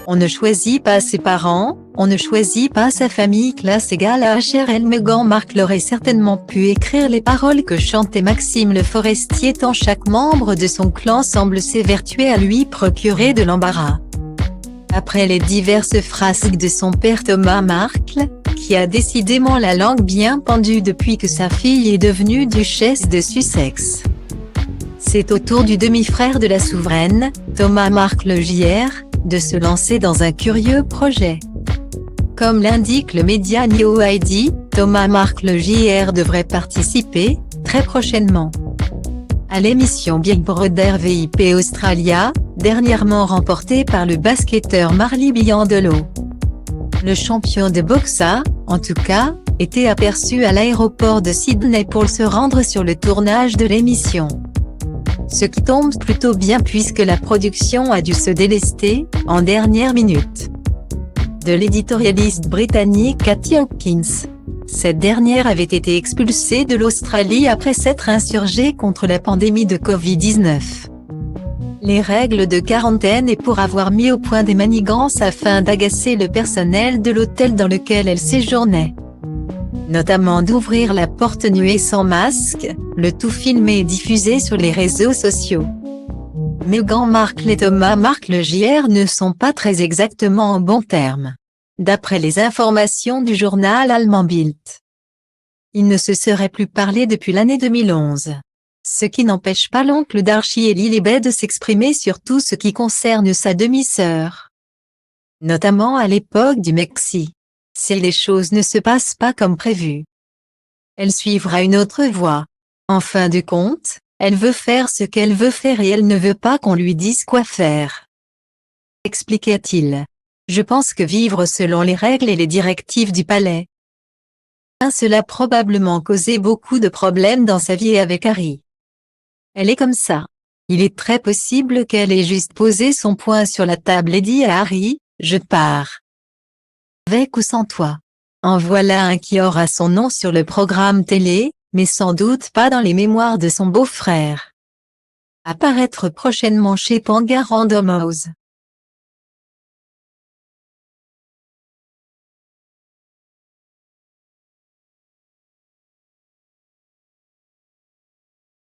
On ne choisit pas ses parents, on ne choisit pas sa famille. Classe égale à HRL. Meghan Markle aurait certainement pu écrire les paroles que chantait Maxime Le Forestier tant chaque membre de son clan semble s'évertuer à lui procurer de l'embarras. Après les diverses frasques de son père Thomas Markle, qui a décidément la langue bien pendue depuis que sa fille est devenue duchesse de Sussex. C'est au tour du demi-frère de la souveraine, Thomas Markle Jr., de se lancer dans un curieux projet. Comme l'indique le média New ID, Thomas Markle Jr. devrait participer, très prochainement, à l'émission Big Brother VIP Australia, dernièrement remportée par le basketteur Marley Biandolo. Le champion de boxe a, en tout cas, été aperçu à l'aéroport de Sydney pour se rendre sur le tournage de l'émission. Ce qui tombe plutôt bien puisque la production a dû se délester, en dernière minute, de l'éditorialiste britannique Katie Hopkins. Cette dernière avait été expulsée de l'Australie après s'être insurgée contre la pandémie de Covid-19. Les règles de quarantaine et pour avoir mis au point des manigances afin d'agacer le personnel de l'hôtel dans lequel elle séjournait. Notamment d'ouvrir la porte nue et sans masque, le tout filmé et diffusé sur les réseaux sociaux. Meghan Markle et Thomas Markle Jr. ne sont pas très exactement en bons termes, d'après les informations du journal allemand Bild. Ils ne se seraient plus parlé depuis l'année 2011. Ce qui n'empêche pas l'oncle d'Archie et Lilibet de s'exprimer sur tout ce qui concerne sa demi-sœur. Notamment à l'époque du Mexi. Si les choses ne se passent pas comme prévu, elle suivra une autre voie. En fin de compte, elle veut faire ce qu'elle veut faire et elle ne veut pas qu'on lui dise quoi faire. Expliquait-il. Je pense que vivre selon les règles et les directives du palais. Cela a probablement causé beaucoup de problèmes dans sa vie et avec Harry. Elle est comme ça. Il est très possible qu'elle ait juste posé son poing sur la table et dit à Harry, je pars. Avec ou sans toi. En voilà un qui aura son nom sur le programme télé, mais sans doute pas dans les mémoires de son beau-frère. Apparaître prochainement chez Panga Random House.